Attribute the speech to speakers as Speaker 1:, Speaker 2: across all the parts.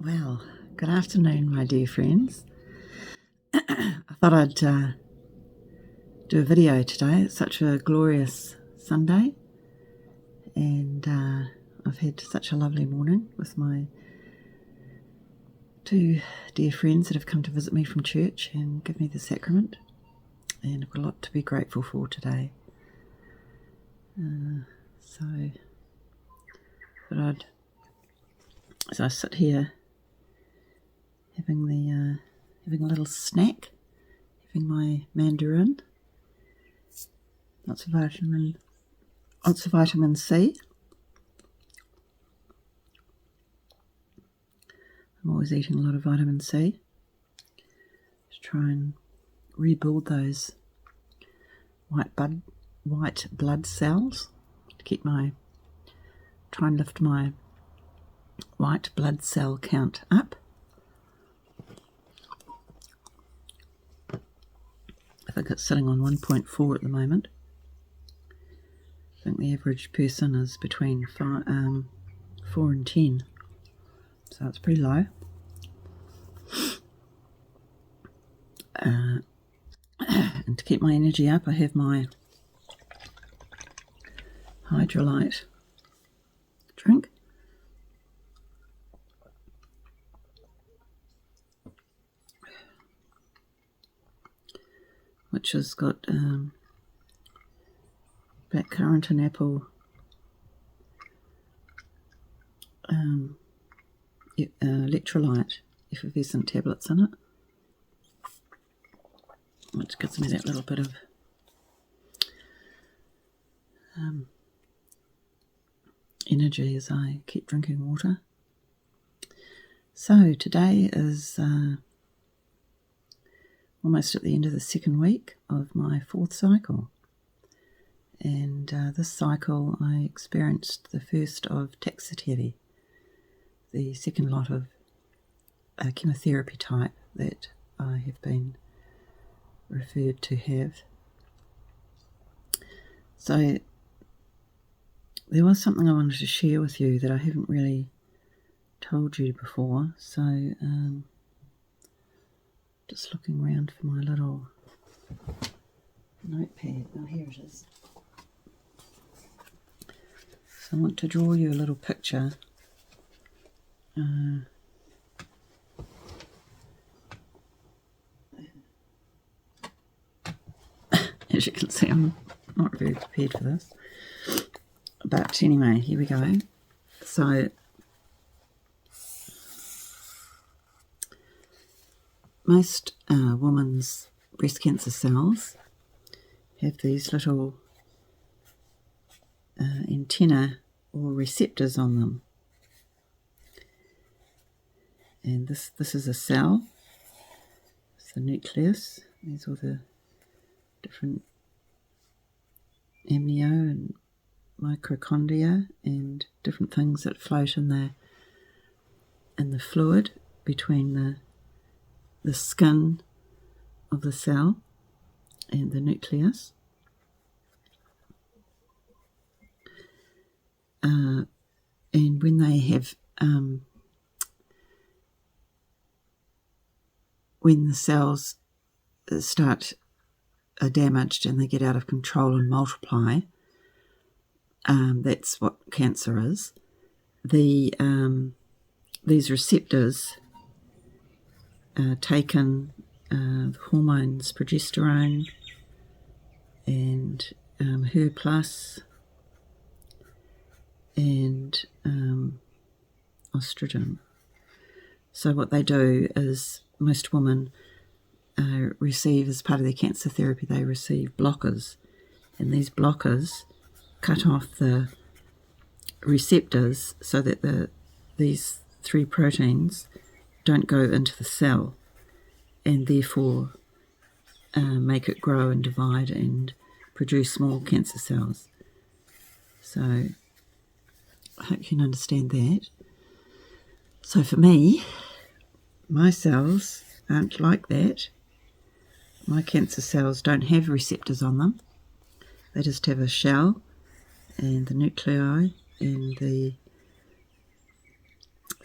Speaker 1: Well, good afternoon, my dear friends. I thought I'd do a video today. It's such a glorious Sunday, and I've had such a lovely morning with my two dear friends that have come to visit me from church and give me the sacrament, and I've got a lot to be grateful for today. So I sit here having a little snack, having my mandarin, lots of vitamin C. I'm always eating a lot of vitamin C to try and rebuild those white blood cells, to try and lift my white blood cell count up. I think it's sitting on 1.4 at the moment. I think the average person is between 4 and 10, so it's pretty low. And to keep my energy up, I have my hydrolyte drink. Which has got blackcurrant and apple electrolyte effervescent tablets in it, which gives me that little bit of energy as I keep drinking water. So today is almost at the end of the second week of my fourth cycle, and this cycle I experienced the first of Taxotere, the second lot of chemotherapy type that I have been referred to have. So there was something I wanted to share with you that I haven't really told you before, so just looking around for my little notepad. Oh, here it is. So I want to draw you a little picture. As you can see, I'm not very prepared for this. But anyway, here we go. So most women's breast cancer cells have these little antennae or receptors on them. And this is a cell. It's the nucleus. These are the different amnio and mitochondria and different things that float in the fluid between the skin of the cell and the nucleus. And when they have when the cells are damaged and they get out of control and multiply, that's what cancer is. These receptors take in hormones, progesterone and HER plus and estrogen. So what they do is most women receive, as part of their cancer therapy, they receive blockers, and these blockers cut off the receptors so that these three proteins don't go into the cell and therefore make it grow and divide and produce small cancer cells. So I hope you can understand that. So for me, my cells aren't like that. My cancer cells don't have receptors on them. They just have a shell and the nuclei and the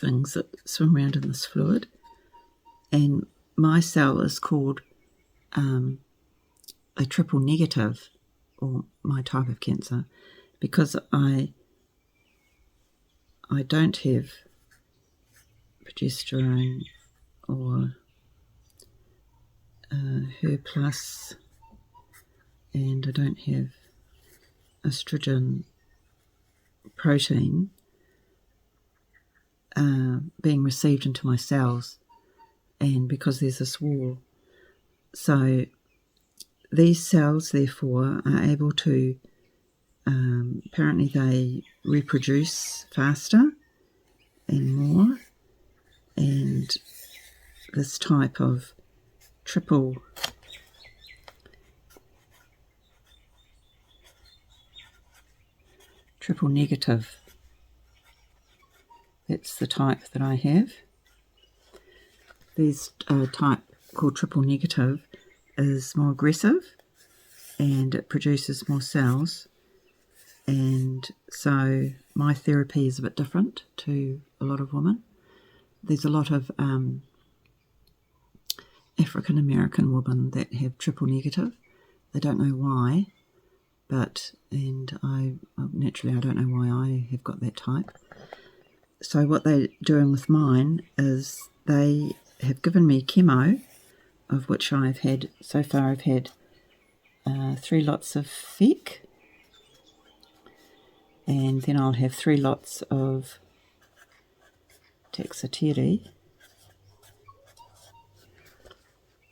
Speaker 1: things that swim around in this fluid. And my cell is called a triple negative, or my type of cancer, because I don't have progesterone or HER plus, and I don't have estrogen protein being received into my cells, and because there's this wall. So these cells, therefore, are able to, apparently they reproduce faster and more, and this type of triple negative, that's the type that I have. This type called triple negative is more aggressive and it produces more cells, and so my therapy is a bit different to a lot of women. There's a lot of African American women that have triple negative. They don't know why, and I don't know why I have got that type. So what they're doing with mine is they have given me chemo, of which I've had 3 lots of FEC, and then I'll have 3 lots of Taxotere.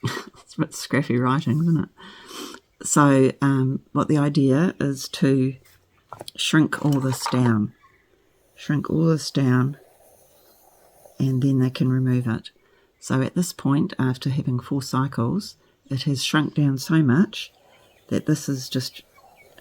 Speaker 1: It's a bit scrappy writing, isn't it? So what the idea is to shrink all this down, and then they can remove it. So at this point, after having 4 cycles, it has shrunk down so much that this is just,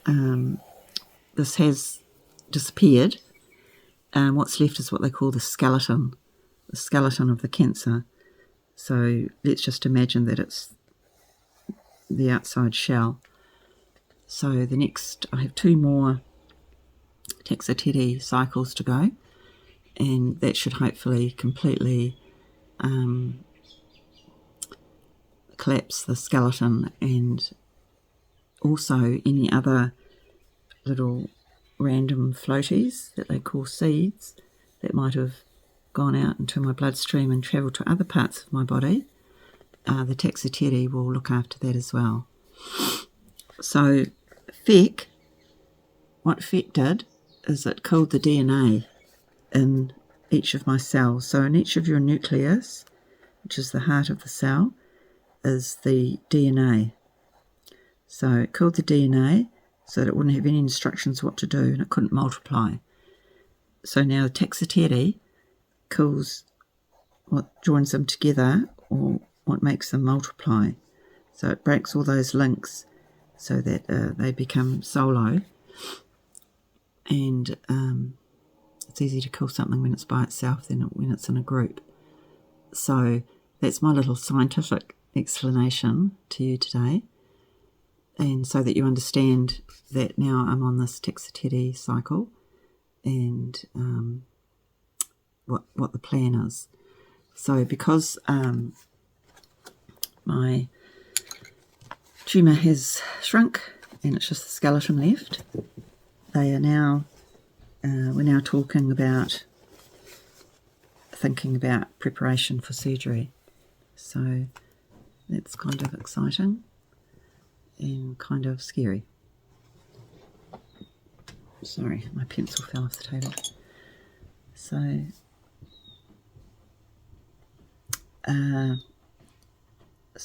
Speaker 1: this has disappeared. What's left is what they call the skeleton of the cancer. So let's just imagine that it's the outside shell. So I have 2 more Taxotere cycles to go, and that should hopefully completely collapse the skeleton, and also any other little random floaties that they call seeds that might have gone out into my bloodstream and travelled to other parts of my body. The Taxotere will look after that as well. So what FEC did is it killed the DNA in each of my cells. So in each of your nucleus, which is the heart of the cell, is the DNA. So it killed the DNA so that it wouldn't have any instructions what to do, and it couldn't multiply. So now the Taxotere kills what joins them together, or what makes them multiply. So it breaks all those links so that they become solo, and it's easy to kill something when it's by itself than when it's in a group. So that's my little scientific explanation to you today, and so that you understand that now I'm on this Taxotere cycle, and what the plan is. So because my tumour has shrunk and it's just the skeleton left, we're now thinking about preparation for surgery. So that's kind of exciting and kind of scary. Sorry, my pencil fell off the table. So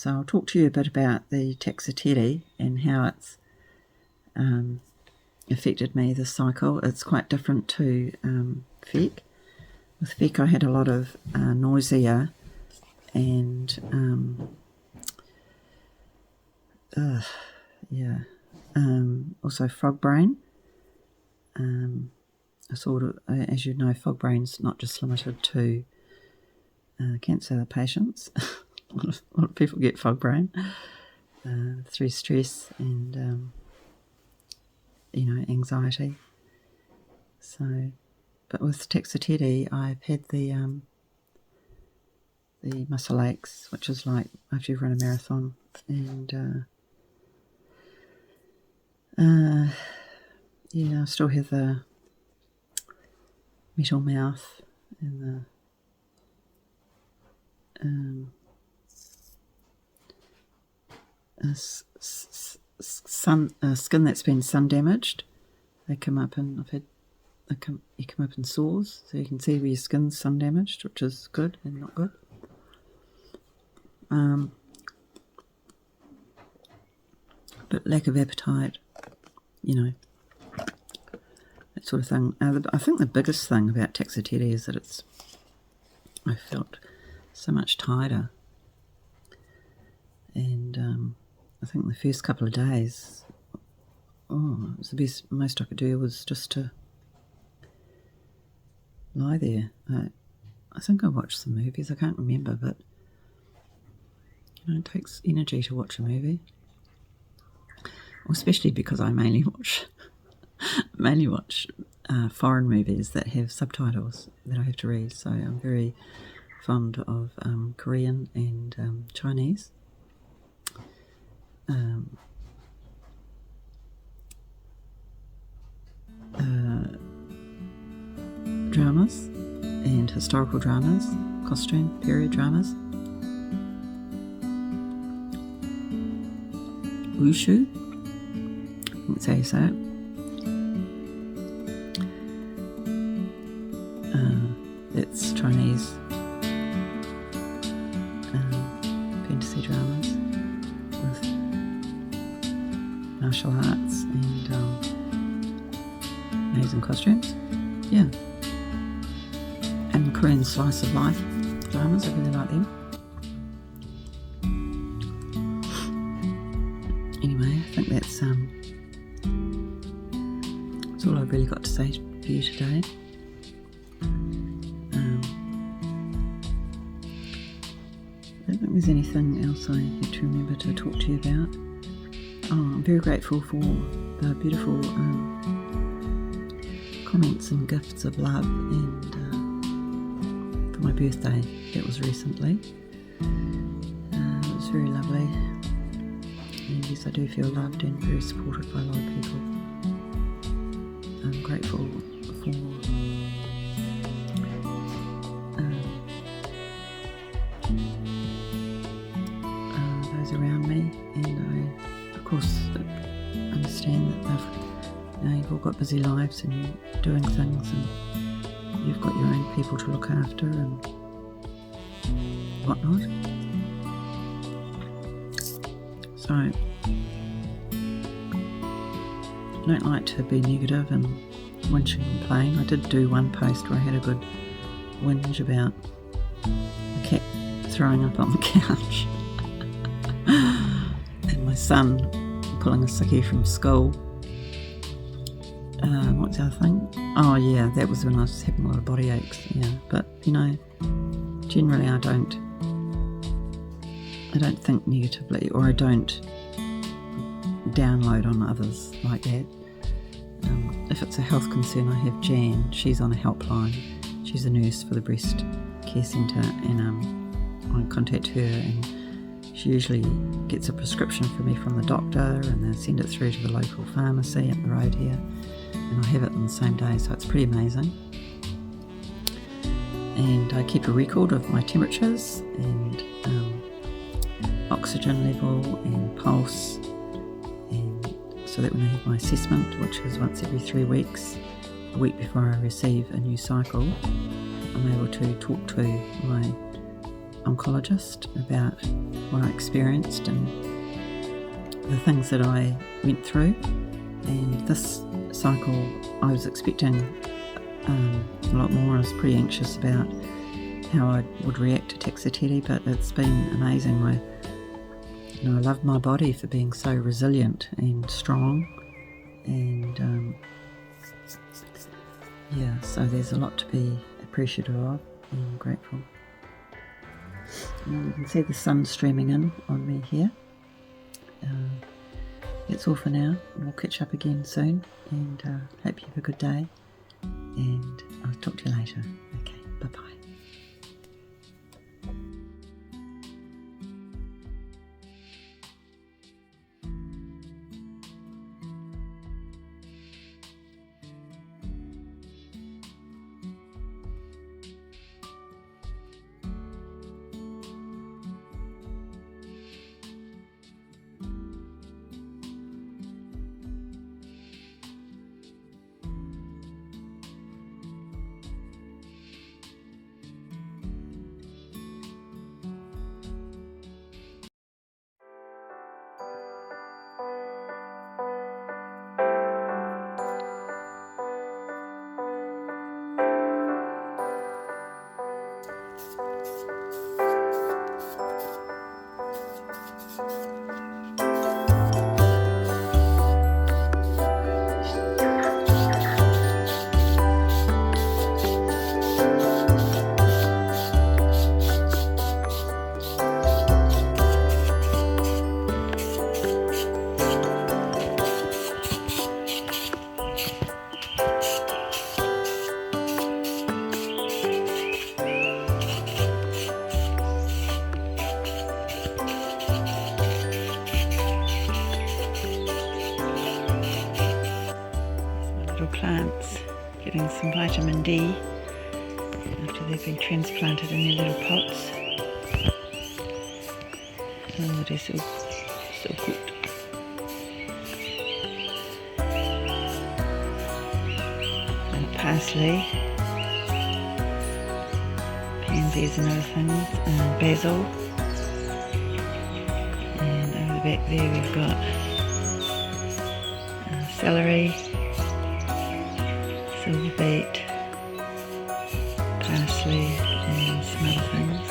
Speaker 1: I'll talk to you a bit about the Taxotere and how it's affected me this cycle. It's quite different to FEC. With FEC I had a lot of nausea and also frog brain. As you know, fog brain's not just limited to cancer patients. A lot of people get fog brain through stress and anxiety. So, but with Taxotere, I've had the muscle aches, which is like after you've run a marathon, and yeah, I still have the metal mouth and the skin that's been sun damaged. They come up, and you come up in sores, so you can see where your skin's sun damaged, which is good and not good. But lack of appetite, that sort of thing. I think the biggest thing about Taxotere is that I felt so much tighter, and I think the first couple of days, it was the most I could do was just to lie there. I think I watched some movies, I can't remember, but it takes energy to watch a movie, especially because I mainly watch foreign movies that have subtitles that I have to read. So I'm very fond of Korean and Chinese. Dramas and historical dramas, costume period dramas. Wushu, that's how you say it. It's Chinese fantasy dramas with martial arts and amazing costumes. Yeah. And Korean slice of life dramas, I really like them. Anyway, I think that's all I've really got to say for you today. I don't think there's anything else I need to remember to talk to you about. I'm very grateful for the beautiful comments and gifts of love, and for my birthday, that was recently. It was very lovely, and yes, I do feel loved and very supported by a lot of people. I'm grateful for those around me, and I of course understand that you've all got busy lives and you're doing things, and you've got your own people to look after and whatnot. So I don't like to be negative and whinge and complain. I did do one post where I had a good whinge about the cat throwing up on the couch and my son pulling a sickie from school. What's the other thing? Oh yeah, that was when I was having a lot of body aches. Yeah, but generally I don't think negatively, or I don't download on others like that. If it's a health concern, I have Jan. She's on a helpline. She's a nurse for the breast care centre, and I contact her, and she usually gets a prescription for me from the doctor, and they send it through to the local pharmacy up the road here, and I have it on the same day, so it's pretty amazing. And I keep a record of my temperatures and oxygen level and pulse, and so that when I have my assessment, which is once every 3 weeks, a week before I receive a new cycle, I'm able to talk to my oncologist about what I experienced and the things that I went through. And this cycle I was expecting a lot more. I was pretty anxious about how I would react to Taxotere, but it's been amazing. I love my body for being so resilient and strong, and so there's a lot to be appreciative of and grateful. And you can see the sun streaming in on me here. That's all for now. We'll catch up again soon, and hope you have a good day, and I'll talk to you later. Okay, bye-bye. Plants getting some vitamin D after they've been transplanted in their little pots. Oh, they're so good. And parsley, pansies and other things, and basil. And over the back there we've got celery, silver beet, parsley and some other things.